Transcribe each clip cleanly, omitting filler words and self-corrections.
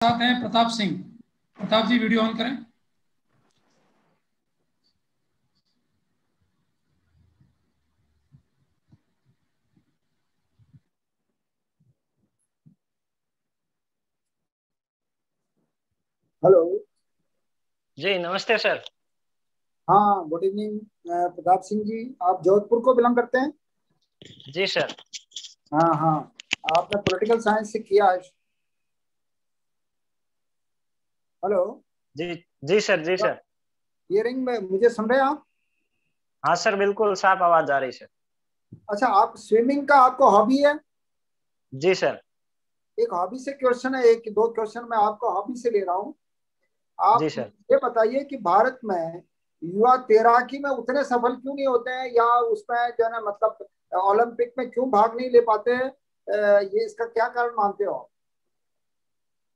साथ हैं प्रताप सिंह। प्रताप जी video on करें। हेलो। जी नमस्ते सर। हाँ, गुड इवनिंग। प्रताप सिंह जी, आप जोधपुर को बिलोंग करते हैं? जी सर। हाँ हाँ। आपने पॉलिटिकल साइंस से किया है? हेलो। जी जी सर। जी सर। हियरिंग में मुझे सुन रहे हैं आप? हाँ सर, बिल्कुल साफ आवाज आ रही सर। अच्छा, आप स्विमिंग का आपको हॉबी है? जी सर। एक हॉबी से क्वेश्चन है, एक दो क्वेश्चन मैं आपको हॉबी से ले रहा हूँ। जी आप सर। ये बताइए कि भारत में युवा तैराकी में उतने सफल क्यों नहीं होते हैं, या उसमें जो है ना मतलब ओलंपिक में क्यों भाग नहीं ले पाते हैं? ये इसका क्या कारण मानते हो?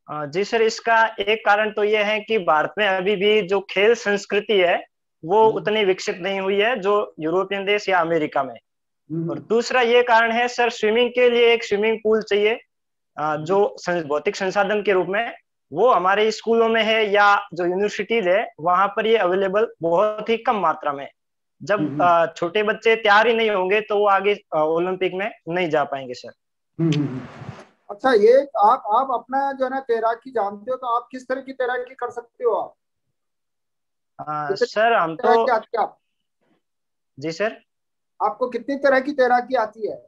जी सर, इसका एक कारण तो ये है कि भारत में अभी भी जो खेल संस्कृति है वो हम्म, उतनी विकसित नहीं हुई है जो यूरोपियन देश या अमेरिका में। और हम्म, दूसरा ये कारण है सर, स्विमिंग के लिए एक स्विमिंग पूल चाहिए हम्म, जो भौतिक संसाधन के रूप में वो हमारे स्कूलों में है या जो यूनिवर्सिटीज है वहां पर ये अवेलेबल बहुत ही कम मात्रा में। जब हम्म, छोटे बच्चे तैयार ही नहीं होंगे तो वो आगे ओलंपिक में नहीं जा पाएंगे सर। हम्म। अच्छा, ये आप अपना जो है ना तैराकी जानते हो, तो आप किस तरह की तैराकी कर सकते हो? आप कितनी सर हम तो। तैराकी आती है आप? जी सर। आपको कितनी तरह की तैराकी आती है?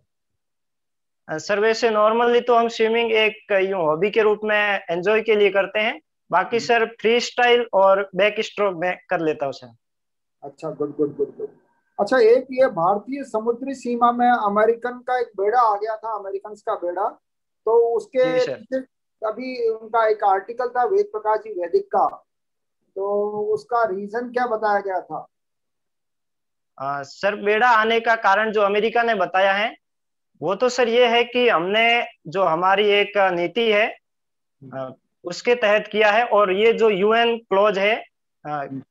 सर वैसे नॉर्मली तो हम स्विमिंग एक यूं हॉबी के रूप में एंजॉय के लिए करते हैं। बाकी सर फ्री स्टाइल और बैक स्ट्रोक में कर लेता हूँ सर। अच्छा, गुड गुड गुड गुड। अच्छा, एक ये भारतीय समुद्री सीमा में अमेरिकन का एक बेड़ा आ गया था, अमेरिकन का बेड़ा। तो जी उसके सर। पीछे अभी उनका एक आर्टिकल था, वेद प्रकाश जी वैदिक का। तो उसका रीजन क्या बताया गया था? सर बेड़ा आने का कारण जो अमेरिका ने बताया है वो तो सर ये है कि हमने जो हमारी एक नीति है अ, उसके तहत किया है और ये जो यूएन क्लॉज है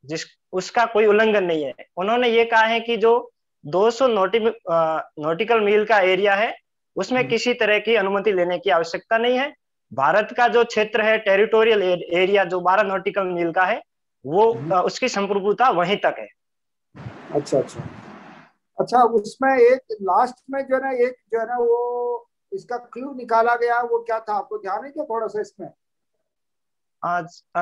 जिस उसका कोई उल्लंघन नहीं है। उन्होंने ये कहा है कि जो 200 नॉटिकल मील का एरिया है उसमें किसी तरह की अनुमति लेने की आवश्यकता नहीं है। भारत का जो क्षेत्र है टेरिटोरियल एरिया जो 12 नॉटिकल मील का है वो उसकी संप्रभुता वहीं तक है। अच्छा अच्छा। अच्छा, उसमें एक लास्ट में जो है ना, एक जो है ना वो इसका क्लू निकाला गया, वो क्या था आपको ध्यान है क्या थोड़ा सा इसमें?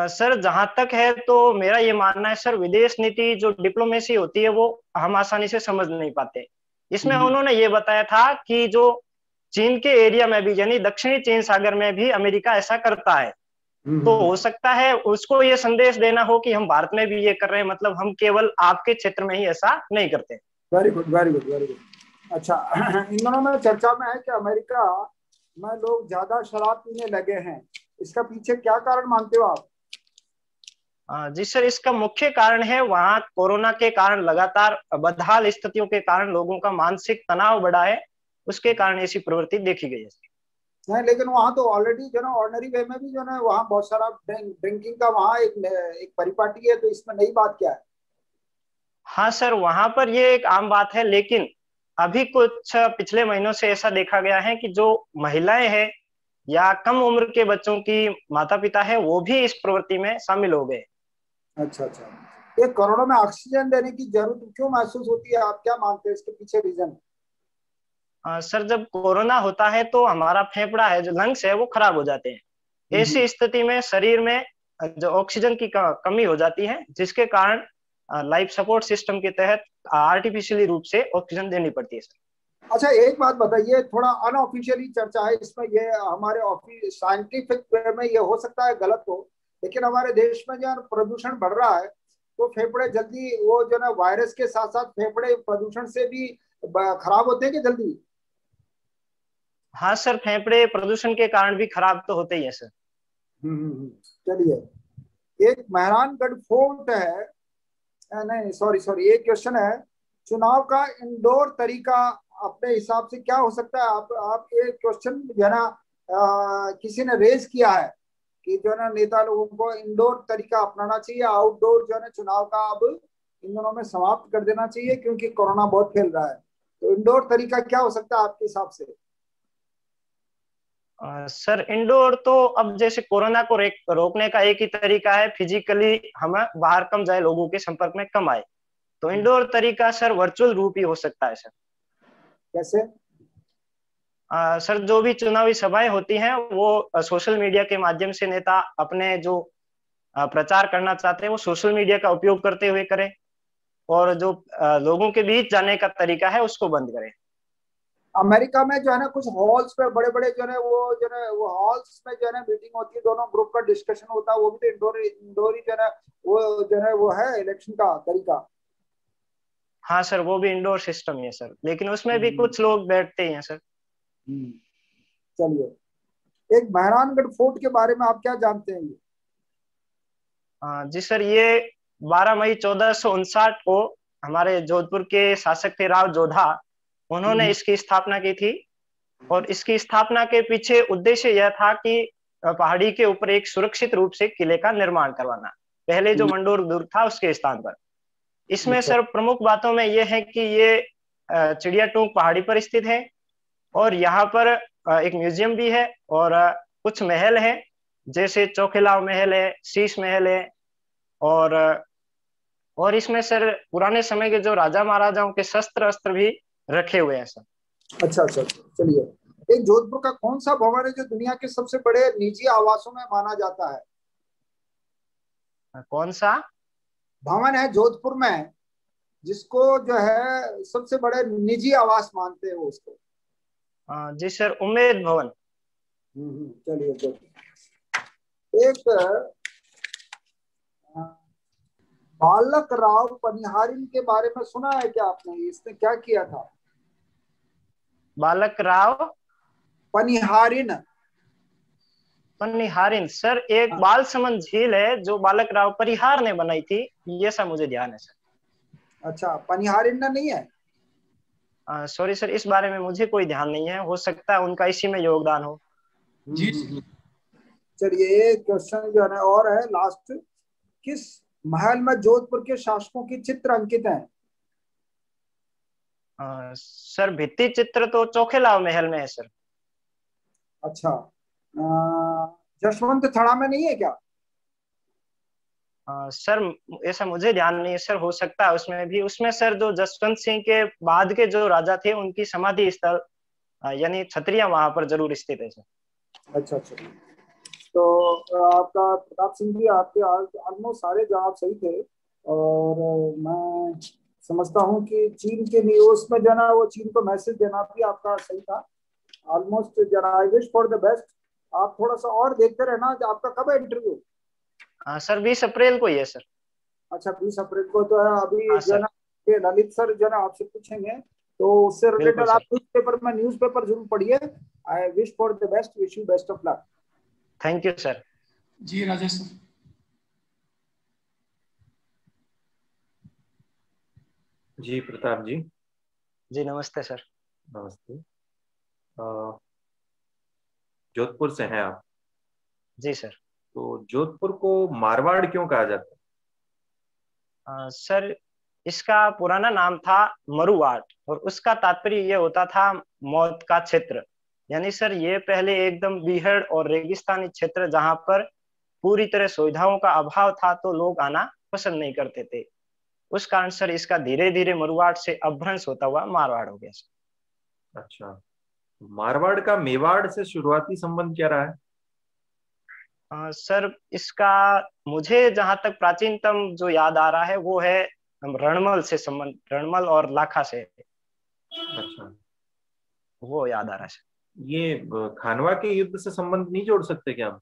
सर जहां तक है तो मेरा ये मानना है सर, विदेश नीति जो डिप्लोमेसी होती है वो हम आसानी से समझ नहीं पाते। इसमें हम्म, उन्होंने ये बताया था कि जो चीन के एरिया में भी यानी दक्षिणी चीन सागर में भी अमेरिका ऐसा करता है। तो हम्म। हो सकता है उसको ये संदेश देना हो कि हम भारत में भी ये कर रहे हैं, मतलब हम केवल आपके क्षेत्र में ही ऐसा नहीं करते। Very good very good very good. अच्छा, इन दोनों में चर्चा में है कि अमेरिका में लोग ज्यादा शराब पीने लगे हैं। इसका पीछे क्या कारण मानते हो आप? जी सर, इसका मुख्य कारण है वहाँ कोरोना के कारण लगातार बदहाल स्थितियों के कारण लोगों का मानसिक तनाव बढ़ा है। उसके कारण ऐसी प्रवृत्ति देखी गई है। नहीं, लेकिन वहां तो ऑलरेडी जो ना ऑर्डनरी वे में भी जो ना वहाँ बहुत सारा ड्रिंकिंग का वहाँ एक एक परिपाटी है, तो इसमें नई बात क्या है? हाँ सर, वहां पर ये एक आम बात है, लेकिन अभी कुछ पिछले महीनों से ऐसा देखा गया है कि जो महिलाएं हैं या कम उम्र के बच्चों की माता पिता है वो भी इस प्रवृत्ति में शामिल हो गए। अच्छा अच्छा। ये कोरोना में ऑक्सीजन देने की जरूरत क्यों महसूस होती है, आप क्या मानते हैं इसके पीछे रीजन? सर जब कोरोना होता है तो हमारा फेफड़ा है जो लंग्स है वो खराब हो जाते हैं। हम्म, ऐसी स्थिति में शरीर में जो ऑक्सीजन की कमी हो जाती है जिसके कारण लाइफ सपोर्ट सिस्टम के तहत आर्टिफिशियली रूप से ऑक्सीजन देनी पड़ती है सर। अच्छा, एक बात बताइए, थोड़ा अनऑफिशियली चर्चा है इसमें, ये हमारे ऑफिस साइंटिफिक वे में ये हो सकता है गलत हो, लेकिन हमारे देश में जो है प्रदूषण बढ़ रहा है, तो फेफड़े जल्दी वो जो ना वायरस के साथ साथ फेफड़े प्रदूषण से भी खराब होते हैं कि जल्दी? हाँ सर, फेफड़े प्रदूषण के कारण भी खराब तो होते ही है सर। चलिए, एक मेहरानगढ़ फोर्ट है। नहीं, सॉरी सॉरी, एक क्वेश्चन है। चुनाव का इंडोर तरीका अपने हिसाब से क्या हो सकता है? आप ये क्वेश्चन जो है ना किसी ने रेज किया है कि जो है ना नेता लोगों को इंडोर तरीका अपनाना चाहिए, आउटडोर जो है ना चुनाव का अब इन दोनों में समाप्त कर देना चाहिए, क्योंकि कोरोना बहुत फैल रहा है। तो इंडोर तरीका क्या हो सकता है आपके हिसाब से? सर इंडोर तो अब जैसे कोरोना को रोकने का एक ही तरीका है, फिजिकली हम बाहर कम जाए, लोगों के संपर्क में कम आए। तो इंडोर तरीका सर वर्चुअल रूप ही हो सकता है सर। कैसे? सर जो भी चुनावी सभाएं होती हैं वो सोशल मीडिया के माध्यम से नेता अपने जो प्रचार करना चाहते हैं वो सोशल मीडिया का उपयोग करते हुए करें, और जो लोगों के बीच जाने का तरीका है उसको बंद करें। अमेरिका में जो है ना कुछ हॉल्स पे बड़े बड़े जो है वो हॉल्स में जो है ना मीटिंग होती है, दोनों ग्रुप का डिस्कशन होता है, वो भी तो इंडोर इंडोर ही जो है वो है इलेक्शन का तरीका। हाँ सर, वो भी इंडोर सिस्टम ही है सर, लेकिन उसमें भी कुछ लोग बैठते ही हैं सर। चलिए, एक मेहरानगढ़ फोर्ट के बारे में आप क्या जानते हैं? जी सर, ये 12 मई 1459 को हमारे जोधपुर के शासक थे राव जोधा, उन्होंने इसकी स्थापना की थी। और इसकी स्थापना के पीछे उद्देश्य यह था कि पहाड़ी के ऊपर एक सुरक्षित रूप से किले का निर्माण करवाना, पहले जो मंडोर दुर्ग था उसके स्थान पर। इसमें सर प्रमुख बातों में यह है कि ये चिड़िया टूंक पहाड़ी पर स्थित है, और यहाँ पर एक म्यूजियम भी है, और कुछ महल है, जैसे चौखिलाव महल है, शीश महल है, और इसमें सर पुराने समय के जो राजा महाराजाओं के शस्त्र अस्त्र भी रखे हुए हैं सर। अच्छा, चलिए, एक जोधपुर का कौन सा भवन है जो दुनिया के सबसे बड़े निजी आवासों में माना जाता है? कौन सा भवन है जोधपुर में जिसको जो है सबसे बड़े निजी आवास मानते हैं उसको? जी सर, उम्मेद भवन। चलिए, एक बालक राव पनिहारिन के बारे में सुना है क्या आपने? इसने क्या किया था? बालक राव पनिहारिन सर एक बाल समंद झील है जो बालक राव परिहार ने बनाई थी, ये सब मुझे ध्यान है सर। अच्छा, पनिहारिन नहीं है? सॉरी सर, इस बारे में मुझे कोई ध्यान नहीं है, हो सकता है उनका इसी में योगदान हो। जी। चलिए, क्वेश्चन जो है और है लास्ट, किस महल में जोधपुर के शासकों की चित्र अंकित हैं? सर भित्ति चित्र तो चौखेलाव महल में है सर। अच्छा, जसवंत थड़ा में नहीं है क्या? सर ऐसा मुझे ध्यान नहीं है सर, हो सकता है उसमें भी। उसमें सर जो जसवंत सिंह के बाद के जो राजा थे उनकी समाधि स्थल यानी छतरिया वहां पर जरूर स्थित है सर। अच्छा, तो आपका प्रताप सिंह जी, आपके ऑलमोस्ट सारे जवाब सही थे, और मैं समझता हूँ कि चीन के न्यूज में जो ना वो चीन को मैसेज देना भी आपका सही था ऑलमोस्ट। जरा आई विश फॉर द बेस्ट। आप थोड़ा सा और देखते रहना। आपका कब है इंटरव्यू? सर 20 अप्रैल को ही है सर। अच्छा, 20 अप्रैल को तो है। अभी जो ना ललित सर जो ना आपसे पूछेंगे, तो उससे रिलेटेड आप न्यूज़पेपर जरूर पढ़िए। I wish for the best, wish you best of luck. Thank you sir. जी राजेश सर। जी प्रताप जी। जी नमस्ते सर। नमस्ते। जोधपुर से हैं आप? जी सर। तो जोधपुर को मारवाड़ क्यों कहा जाता है? सर इसका पुराना नाम था मरुवाड़, और उसका तात्पर्य ये होता था मौत का क्षेत्र। यानी सर ये पहले एकदम बीहड़ और रेगिस्तानी क्षेत्र जहां पर पूरी तरह सुविधाओं का अभाव था, तो लोग आना पसंद नहीं करते थे। उस कारण सर इसका धीरे धीरे मरुवाड़ से अपभ्रंश होता हुआ मारवाड़ हो गया सर। अच्छा, मारवाड़ का मेवाड़ से शुरुआती संबंध क्या रहा है? सर इसका मुझे जहां तक प्राचीनतम जो याद आ रहा है वो है रणमल से संबंध, रणमल और लाखा से। अच्छा, वो याद आ रहा है। ये खानवा के युद्ध से संबंध नहीं जोड़ सकते क्या आप?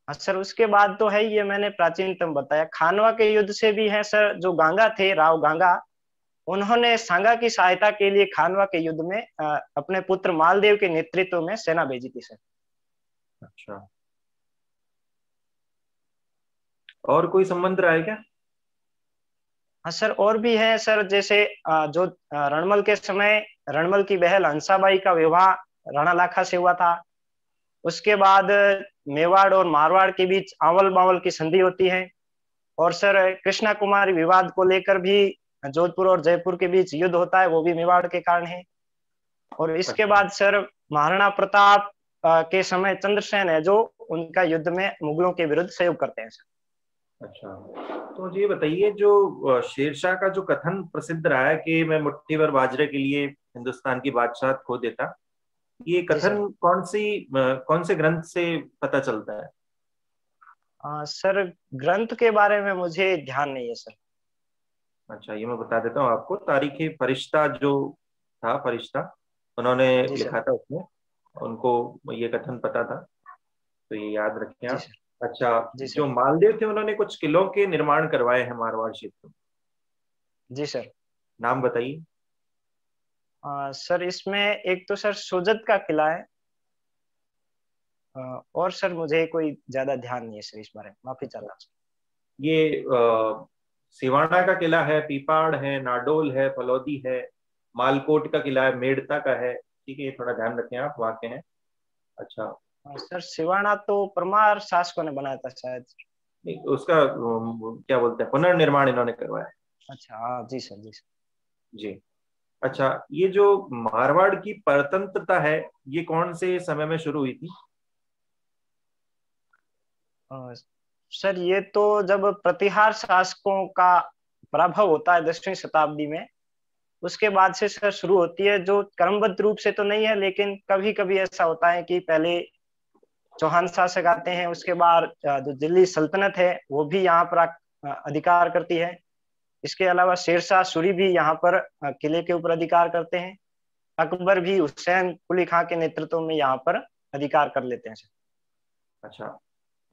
सर उसके बाद तो है, ये मैंने प्राचीनतम बताया। खानवा के युद्ध से भी है सर। जो गांगा थे, राव गांगा, उन्होंने सांगा की सहायता के लिए खानवा के युद्ध में अपने पुत्र मालदेव के नेतृत्व में सेना भेजी थी सर। अच्छा, और कोई संबंध रहा है क्या? हाँ सर, और भी है सर। जैसे जो रणमल के समय रणमल की बहन हंसाबाई का विवाह राणा लाखा से हुआ था। उसके बाद मेवाड़ और मारवाड़ के बीच आवल बावल की संधि होती है। और सर कृष्णा कुमारी विवाद को लेकर भी जोधपुर और जयपुर के बीच युद्ध होता है, वो भी मेवाड़ के कारण है। और इसके बाद सर महाराणा प्रताप के समय चंद्रसेन है जो उनका युद्ध में मुगलों के विरुद्ध सहयोग करते हैं सर। अच्छा, तो मुझे ये बताइए, जो शेरशाह का जो कथन प्रसिद्ध रहा है कि मैं मुट्ठी भर बाजरे के लिए हिंदुस्तान की बादशाह खो देता, ये कथन कौन से ग्रंथ से पता चलता है? सर ग्रंथ के बारे में मुझे ध्यान नहीं है सर। अच्छा, ये मैं बता देता हूँ आपको। तारीखी फरिश्ता जो था, फरिश्ता उन्होंने लिखा था, उसमें उनको ये कथन पता था, तो ये याद रखें आप। अच्छा, जो मालदेव थे उन्होंने कुछ किलों के निर्माण करवाए हैं मारवाड़ क्षेत्र में। जी सर। नाम बताइए। सर इसमें एक तो सर सोजत का किला है, और सर मुझे कोई ज्यादा ध्यान नहीं है सर इस बारे में, माफी चाहता हूँ। ये सिवाना का किला है, पीपाड़ है, नाडोल है, फलौदी है, मालकोट का किला है, मेड़ता का है। ठीक है, ये थोड़ा ध्यान रखें आप, वहाँ के हैं। अच्छा सर सिवाना तो परमार शासकों ने बनाया था शायद। नहीं, उसका क्या बोलते हैं, पुनर्निर्माण इन्होंने करवाया। अच्छा हाँ जी सर, जी सर। जी। अच्छा, ये जो मारवाड़ की परतंत्रता है, ये कौन से समय में शुरू हुई थी? सर ये तो जब प्रतिहार शासकों का पराभव होता है 10वीं शताब्दी में, उसके बाद से सर शुरू होती है। जो क्रमबद्ध रूप से तो नहीं है, लेकिन कभी कभी ऐसा होता है कि पहले चौहान शासक आते हैं, उसके बाद जो दिल्ली सल्तनत है वो भी यहाँ पर अधिकार करती है। इसके अलावा शेरशाह सूरी भी यहाँ पर किले के ऊपर अधिकार करते हैं। अकबर भी हुसैन कुली खां के नेतृत्व में यहाँ पर अधिकार कर लेते हैं सर। अच्छा,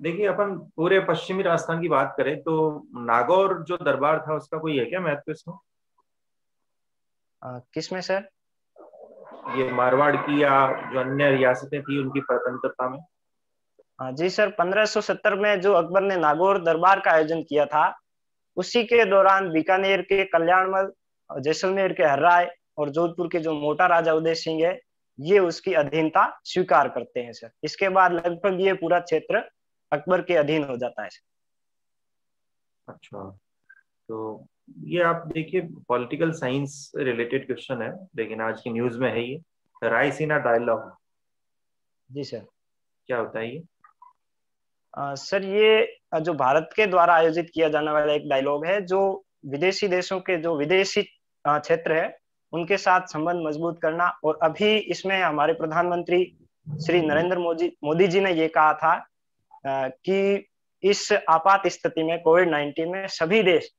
देखिए, अपन पूरे पश्चिमी राजस्थान की बात करें तो नागौर जो दरबार था उसका कोई है क्या महत्व इसमें? किसमें सर? ये मारवाड़ की या जो अन्य रियासतें थी उनकी स्वतंत्रता में? जी सर, 1570 में जो अकबर ने नागौर दरबार का आयोजन किया था, उसी के दौरान बीकानेर के कल्याणमल, जैसलमेर के हर्राय और जोधपुर के जो मोटा राजा उदय सिंह है, ये उसकी अधीनता स्वीकार करते हैं सर। इसके बाद लगभग ये पूरा क्षेत्र अकबर के अधीन हो जाता है। अच्छा, तो ये आप देखिए, पॉलिटिकल साइंस रिलेटेड क्वेश्चन है, लेकिन आज की न्यूज में है ये रायसीना डायलॉग। जी सर। क्या होता है ये? सर ये जो भारत के द्वारा आयोजित किया जाने वाला एक डायलॉग है, जो विदेशी देशों के जो विदेशी क्षेत्र है उनके साथ संबंध मजबूत करना। और अभी इसमें हमारे प्रधानमंत्री श्री नरेंद्र मोदी जी ने ये कहा था कि इस आपात स्थिति में, कोविड-19 में, सभी देश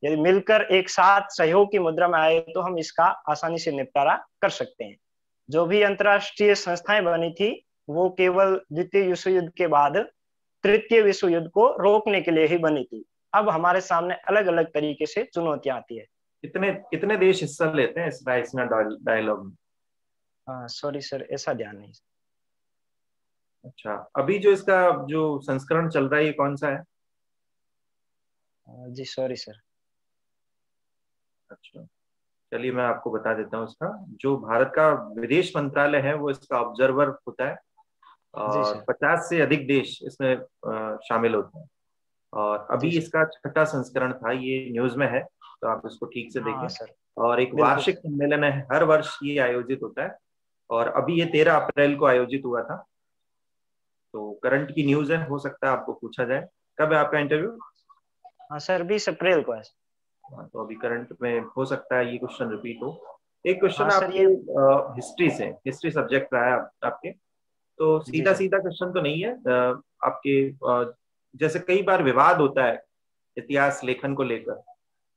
यदि मिलकर एक साथ सहयोग की मुद्रा में आए तो हम इसका आसानी से निपटारा कर सकते हैं। जो भी अंतरराष्ट्रीय संस्थाएं बनी थी वो केवल द्वितीय विश्व युद्ध के बाद तृतीय विश्व युद्ध को रोकने के लिए ही बनी थी। अब हमारे सामने अलग अलग तरीके से चुनौतियां आती है। कितने देश हिस्सा लेते हैं इस रायसीना डायलॉग में? सॉरी सर, ऐसा ध्यान नहीं। अच्छा, अभी जो इसका जो संस्करण चल रहा है ये कौन सा है? जी सॉरी सर। अच्छा, चलिए मैं आपको बता देता हूँ। इसका जो भारत का विदेश मंत्रालय है वो इसका ऑब्जर्वर होता है, और 50 से अधिक देश इसमें शामिल होते हैं। और अभी इसका 6ठा संस्करण था, ये न्यूज में है, तो आप इसको ठीक से देखें। और एक वार्षिक सम्मेलन है, हर वर्ष ये आयोजित होता है, और अभी ये 13 अप्रैल को आयोजित हुआ था। तो करंट की न्यूज है, हो सकता है आपको पूछा जाए। कब है आपका इंटरव्यू? हाँ सर, 20 अप्रैल को है। तो अभी करंट में हो सकता है ये क्वेश्चन रिपीट हो। एक क्वेश्चन आपके हिस्ट्री से, हिस्ट्री सब्जेक्ट रहा है आपके, तो सीधा क्वेश्चन तो नहीं है आपके। जैसे कई बार विवाद होता है इतिहास लेखन को लेकर,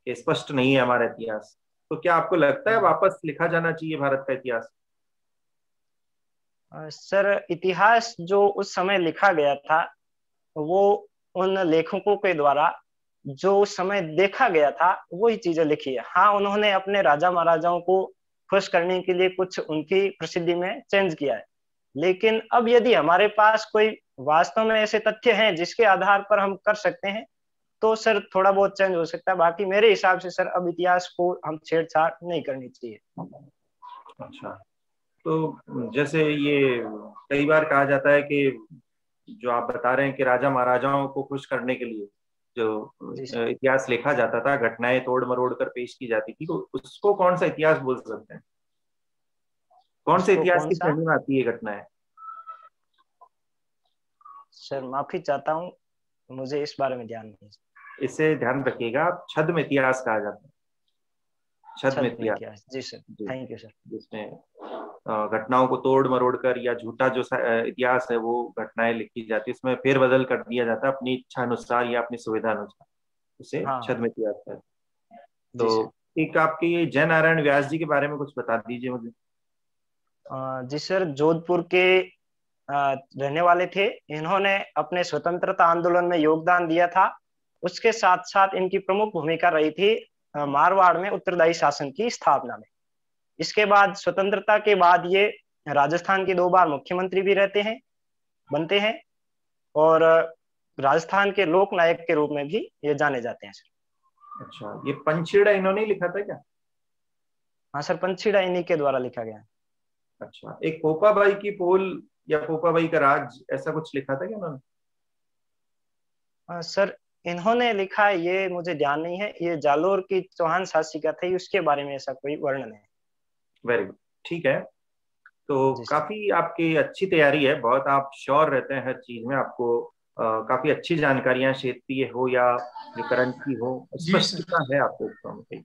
स्पष्ट नहीं है हमारा इतिहास, तो क्या आपको लगता है वापस लिखा जाना चाहिए भारत का इतिहास? सर इतिहास जो उस समय लिखा गया था वो उन लेखकों के द्वारा जो उस समय देखा गया था वही चीजें लिखी है। हाँ, उन्होंने अपने राजा महाराजाओं को खुश करने के लिए कुछ उनकी प्रसिद्धि में चेंज किया है, लेकिन अब यदि हमारे पास कोई वास्तव में ऐसे तथ्य हैं जिसके आधार पर हम कर सकते हैं तो सर थोड़ा बहुत चेंज हो सकता है। बाकी मेरे हिसाब से सर अब इतिहास को हम छेड़छाड़ नहीं करनी चाहिए। अच्छा, तो जैसे ये कई बार कहा जाता है कि जो आप बता रहे हैं कि राजा महाराजाओं को खुश करने के लिए जो इतिहास लिखा जाता था, घटनाएं तोड़ मरोड़ कर पेश की जाती थी, तो उसको कौन सा इतिहास बोल सकते हैं? कौन से इतिहास की श्रेणी में आती है घटनाएं? सर माफी चाहता हूँ, मुझे इस बारे में ध्यान नहीं। इसे ध्यान रखिएगा, छद्म इतिहास कहा जाता है, छद्म इतिहास। जी सर, थैंक यू सर। जिसमें घटनाओं को तोड़ मरोड़ कर या झूठा जो इतिहास है वो घटनाएं लिखी जाती है, इसमें फेरबदल कर दिया जाता है अपनी इच्छा अनुसार या अपनी सुविधा अनुसार, उसे छद्म इतिहास कहते हैं। तो एक आपके ये जय नारायण व्यास जी के बारे में कुछ बता दीजिए मुझे। जी सर, जोधपुर के रहने वाले थे। इन्होंने अपने स्वतंत्रता आंदोलन में योगदान दिया था। उसके साथ साथ इनकी प्रमुख भूमिका रही थी मारवाड़ में उत्तरदायी शासन की स्थापना में। इसके बाद स्वतंत्रता के बाद ये राजस्थान के 2 बार मुख्यमंत्री भी बनते हैं और राजस्थान के लोक नायक के रूप में भी ये जाने जाते हैं सर। अच्छा, ये पंचीड़ा इन्होंने लिखा था क्या? हाँ सर, पंचीड़ा इन्हीं के द्वारा लिखा गया है। अच्छा, एक पोपाबाई की पोल या पोपाबाई का राज, ऐसा कुछ लिखा था क्या उन्होंने? सर इन्होंने लिखा है ये मुझे ध्यान नहीं है। ये जालोर की चौहान शासिका थी, उसके बारे में ऐसा कोई वर्णन है। वेरी गुड, ठीक है। तो काफी आपकी अच्छी तैयारी है, बहुत आप श्योर रहते हैं हर चीज में, आपको काफी अच्छी जानकारियां क्षेत्रीय हो या जो करंट की हो, स्पष्टता है आपको उसमें।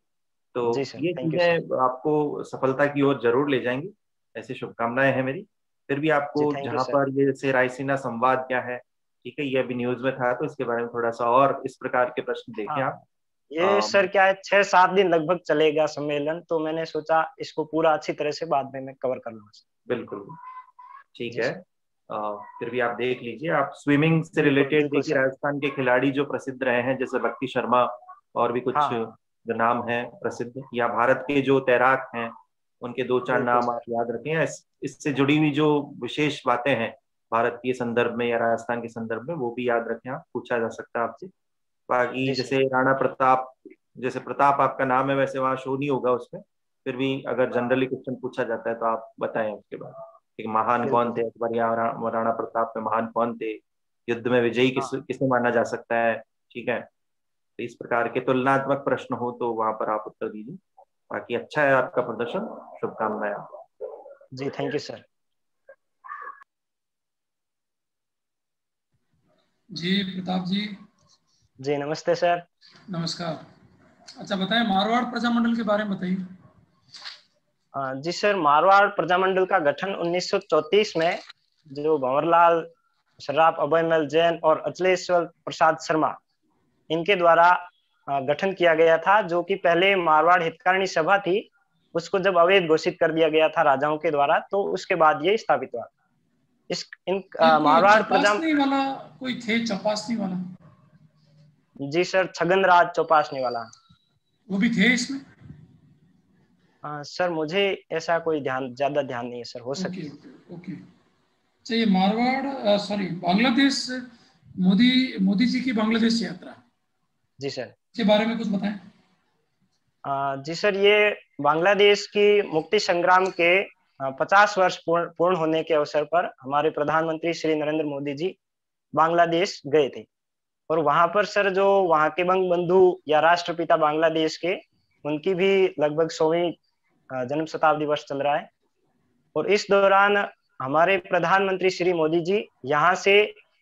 तो ये चीजें आपको सफलता की ओर जरूर ले जाएंगी, ऐसी शुभकामनाएं हैं मेरी। फिर भी आपको जहाँ पर ये जैसे रायसीना संवाद क्या है, ठीक है, ये अभी न्यूज में था, तो इसके बारे में थोड़ा सा और इस प्रकार के प्रश्न देखें आप। ये सर क्या है, 6-7 दिन लगभग चलेगा सम्मेलन, तो मैंने सोचा इसको पूरा अच्छी तरह से बाद में मैं कवर कर लूंगा। बिल्कुल ठीक है। फिर भी आप देख लीजिए, आप स्विमिंग से रिलेटेड देखिए, राजस्थान के खिलाड़ी जो प्रसिद्ध रहे हैं जैसे भक्ति शर्मा और भी कुछ जो नाम है प्रसिद्ध, या भारत के जो तैराक हैं उनके 2-4 नाम आप याद रखें। इससे जुड़ी हुई जो विशेष बातें हैं भारत के संदर्भ में या राजस्थान के संदर्भ में, वो भी याद रखें, आप पूछा जा सकता है आपसे। बाकी जैसे राणा प्रताप, जैसे प्रताप आपका नाम है, वैसे वहाँ शो नहीं होगा उसमें, फिर भी अगर जनरली क्वेश्चन पूछा जाता है तो आप बताएं उसके बारे में, कि महान कौन थे अकबर या राणा प्रताप में, महान कौन थे, युद्ध में विजयी किसे माना जा सकता है, ठीक है। तो इस प्रकार के तुलनात्मक प्रश्न हो तो वहां पर आप उत्तर दीजिए। बाकी अच्छा है आपका प्रदर्शन, शुभकामनाएं। जी थैंक यू सर। जी प्रताप जी। जी नमस्ते सर। नमस्कार। अच्छा बताएं, मारवाड़ प्रजामंडल के बारे में बताइए। जी सर, मारवाड़ प्रजामंडल का गठन 1934 में जो भंवरलाल सराफ, अभयमल जैन और अचलेश्वर प्रसाद शर्मा, इनके द्वारा गठन किया गया था। जो कि पहले मारवाड़ हितकारिणी सभा थी, उसको जब अवैध घोषित कर दिया गया था राजाओं के द्वारा, तो उसके बाद ये स्थापित हुआ। मारवाड़ चपासनी वाला कोई थे, चपासनी वाला? जी सर, छगनराज चौपासनी वाला, वो भी थे इसमें? सर मुझे ऐसा कोई ज्यादा ध्यान नहीं है सर, हो सके। ओके। ये मारवाड़ सॉरी बांग्लादेश, मोदी जी की बांग्लादेश यात्रा, जी सर, के बारे में कुछ बताएं। जी सर, ये बांग्लादेश की मुक्ति संग्राम के 50 वर्ष पूर्ण होने के अवसर पर हमारे प्रधानमंत्री श्री नरेंद्र मोदी जी बांग्लादेश गए थे। और वहां पर सर जो वहां के बंगबंधु या राष्ट्रपिता बांग्लादेश के, उनकी भी लगभग 100वीं जन्म शताब्दी वर्ष चल रहा है। और इस दौरान हमारे प्रधानमंत्री श्री मोदी जी यहाँ से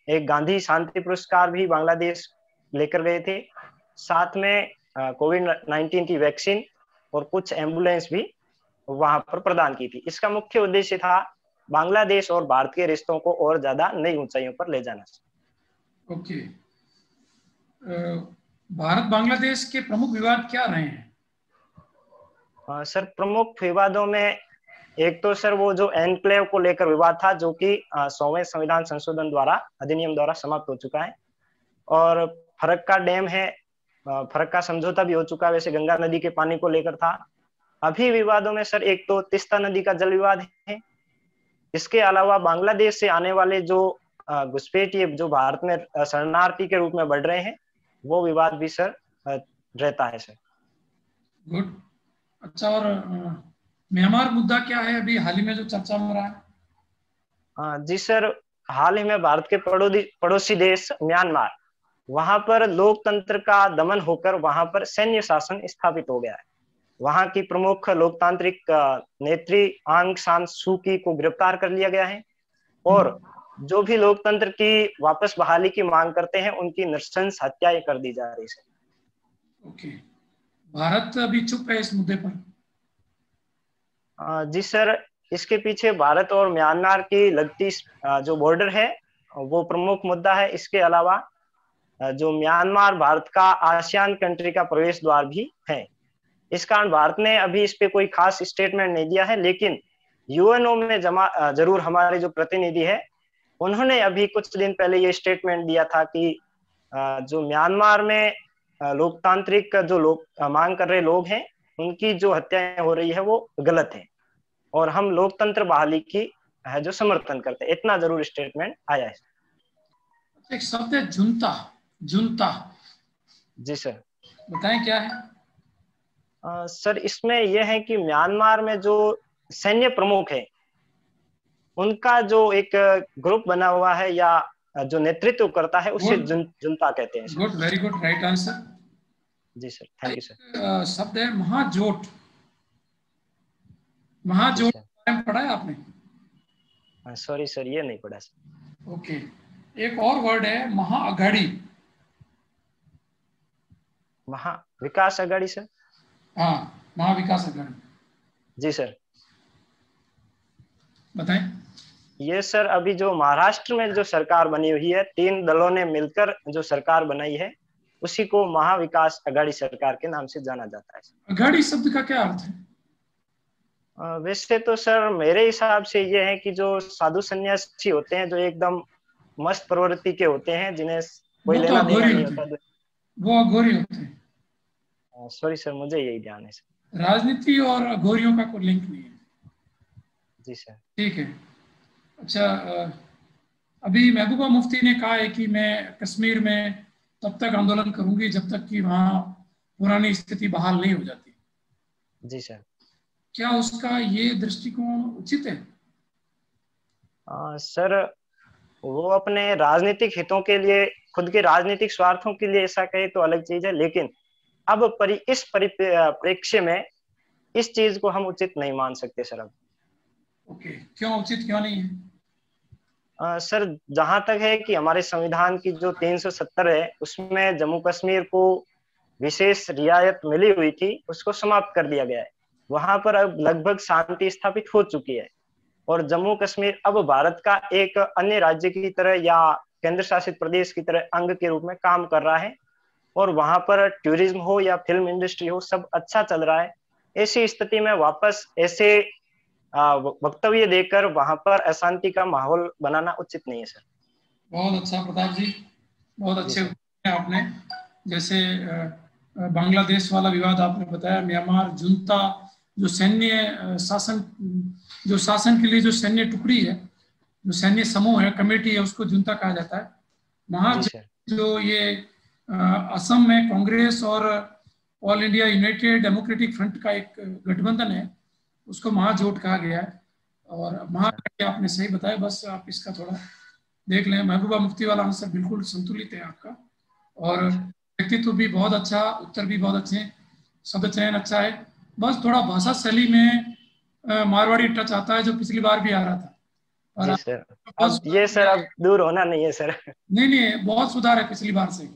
एक गांधी शांति पुरस्कार भी बांग्लादेश लेकर गए थे। साथ में कोविड-19 की वैक्सीन और कुछ एम्बुलेंस भी वहां पर प्रदान की थी। इसका मुख्य उद्देश्य था बांग्लादेश और भारत के रिश्तों को और ज्यादा नई ऊंचाइयों पर ले जाना। ओके। भारत बांग्लादेश के प्रमुख विवाद क्या रहे हैं? सर प्रमुख विवादों में एक तो सर वो जो एनक्लेव को लेकर विवाद था, जो कि 100वें संविधान संशोधन द्वारा, अधिनियम द्वारा समाप्त हो चुका है। और फरक्का डैम है, फरक्का समझौता भी हो चुका है, वैसे गंगा नदी के पानी को लेकर था। अभी विवादों में सर एक तो तिस्ता नदी का जल विवाद है। इसके अलावा बांग्लादेश से आने वाले जो घुसपैठिए जो भारत में शरणार्थी के रूप में बढ़ रहे हैं, वो विवाद भी सर रहता है सर। गुड। अच्छा, और म्यांमार मुद्दा क्या है अभी हाल ही में जो चर्चा में रहा है? जी सर, हाल ही में भारत के पड़ोसी देश म्यांमार, वहां पर लोकतंत्र का दमन होकर वहां पर सैन्य शासन स्थापित हो गया है। वहां की प्रमुख लोकतांत्रिक नेत्री आंग सान सू की को गिरफ्तार कर लिया गया है। और जो भी लोकतंत्र की वापस बहाली की मांग करते हैं उनकी नृशंस हत्याएं कर दी जा रही है। ओके, भारत अभी चुप है इस मुद्दे पर? जी सर, इसके पीछे भारत और म्यांमार की लगती जो बॉर्डर है वो प्रमुख मुद्दा है। इसके अलावा जो म्यांमार भारत का आसियान कंट्री का प्रवेश द्वार भी है। इस कारण भारत ने अभी इस पे कोई खास स्टेटमेंट नहीं दिया है, लेकिन यूएनओ में जरूर हमारे जो प्रतिनिधि है उन्होंने अभी कुछ दिन पहले ये स्टेटमेंट दिया था कि जो म्यांमार में लोकतांत्रिक जो लोग मांग कर रहे लोग हैं उनकी जो हत्याएं हो रही है वो गलत है और हम लोकतंत्र बहाली की है जो समर्थन करते हैं। इतना जरूर स्टेटमेंट आया है। एक शब्द है जुंता, जुंता। जी सर, बताएं क्या है? सर इसमें यह है कि म्यांमार में जो सैन्य प्रमुख है उनका जो एक ग्रुप बना हुआ है या जो नेतृत्व करता है उसे जुंता कहते हैं। Good, very good, right answer. जी सर, थैंक यू सर। शब्द है महाजोट। महाजोट पढ़ा है आपने? सॉरी सर, ये नहीं पढ़ा सर। ओके, एक और वर्ड है महाअघाड़ी। महाविकास अघाड़ी सर? हाँ, महाविकास अघाड़ी। जी सर, बताएं। ये सर अभी जो महाराष्ट्र में जो सरकार बनी हुई है, 3 दलों ने मिलकर जो सरकार बनाई है उसी को महाविकास अघाड़ी सरकार के नाम से जाना जाता है। अघाड़ी शब्द का क्या अर्थ है? वैसे तो सर मेरे हिसाब से ये है कि जो साधु सन्यासी होते हैं जो एकदम मस्त प्रवृत्ति के होते हैं जिन्हें कोई लेना देना नहीं होता, वो अघोरी होते हैं। सॉरी सर, मुझे यही ध्यान है सर। राजनीति और अघोरियों का कोई लिंक नहीं है। जी सर, ठीक है। अच्छा, अभी महबूबा मुफ्ती ने कहा है कि मैं कश्मीर में तब तक आंदोलन करूंगी जब तक कि वहां पुरानी स्थिति बहाल नहीं हो जाती। जी सर, क्या उसका ये दृष्टिकोण उचित है? सर वो अपने राजनीतिक हितों के लिए, खुद के राजनीतिक स्वार्थों के लिए ऐसा कहे तो अलग चीज है, लेकिन अब इस परिप्रेक्ष्य में इस चीज को हम उचित नहीं मान सकते सर। अब ओके, क्यों उचित क्यों नहीं है? सर जहां तक है कि हमारे संविधान की जो 370 है उसमें जम्मू कश्मीर को विशेष रियायत मिली हुई थी, उसको समाप्त कर दिया गया है। वहां पर अब लगभग शांति स्थापित हो चुकी है और जम्मू कश्मीर अब भारत का एक अन्य राज्य की तरह या केंद्र शासित प्रदेश की तरह अंग के रूप में काम कर रहा है और वहां पर टूरिज्म हो या फिल्म इंडस्ट्री हो सब अच्छा चल रहा है। ऐसी स्थिति में वापस ऐसे वक्तव्य देकर वहां पर अशांति का माहौल बनाना उचित नहीं है सर। बहुत अच्छा प्रताप जी, बहुत अच्छे आपने, जैसे बांग्लादेश वाला विवाद आपने बताया, म्यांमार जुंता जो सैन्य शासन के लिए जो सैन्य टुकड़ी है, जो सैन्य समूह है, कमेटी है, उसको जुंता कहा जाता है। वहां जो ये असम में कांग्रेस और all India United democratic front का एक गठबंधन है, उसको महाजोट कहा गया है। और आपने सही बताया, बस आप इसका थोड़ा देख लें। महबूबा मुफ्ती वाला आंसर बिल्कुल संतुलित है आपका, और व्यक्तित्व भी बहुत अच्छा, उत्तर भी बहुत अच्छे, शब्द चयन अच्छा है। बस थोड़ा भाषा शैली में मारवाड़ी टच आता है जो पिछली बार भी आ रहा था। और जी सर, अब ये सर अब दूर होना नहीं है सर। नहीं, बहुत सुधार है पिछली बार से।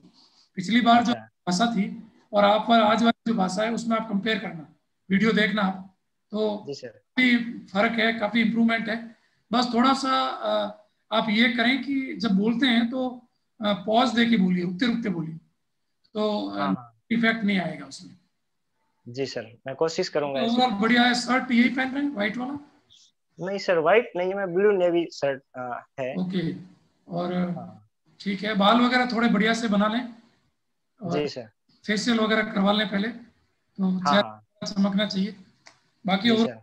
पिछली बार जो भाषा थी और आप पर आज वाली जो भाषा है उसमें आप कंपेयर करना, वीडियो देखना आप, तो काफी फर्क है, काफी इम्प्रूवमेंट है। बस थोड़ा सा आप ये करें कि जब बोलते हैं तो पॉज दे के बोलिए, रुकते रुकते बोलिए, तो इफेक्ट नहीं आएगा उसमें। जी सर, मैं कोशिश करूंगा। ओवरऑल बढ़िया है। शर्ट यही पहन रहे हैं, व्हाइट वाला? नहीं सर, व्हाइट नहीं, मैं ब्लू नेवी शर्ट है। ओके, और ठीक है। बाल वगैरह थोड़े बढ़िया से बना लें। जी सर, फेशियल वगैरह करवा लें पहले, तो चेहरा चमकना चाहिए। बाकी और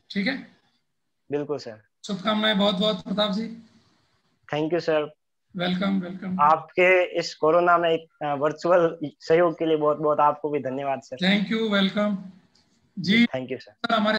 ठीक है, बिल्कुल सर। शुभकामनाएं बहुत बहुत Pratap ji. Thank you sir. Welcome welcome. आपके इस कोरोना में वर्चुअल सहयोग के लिए बहुत बहुत आपको भी धन्यवाद सर। थैंक यू, वेलकम जी। Thank you sir. हमारे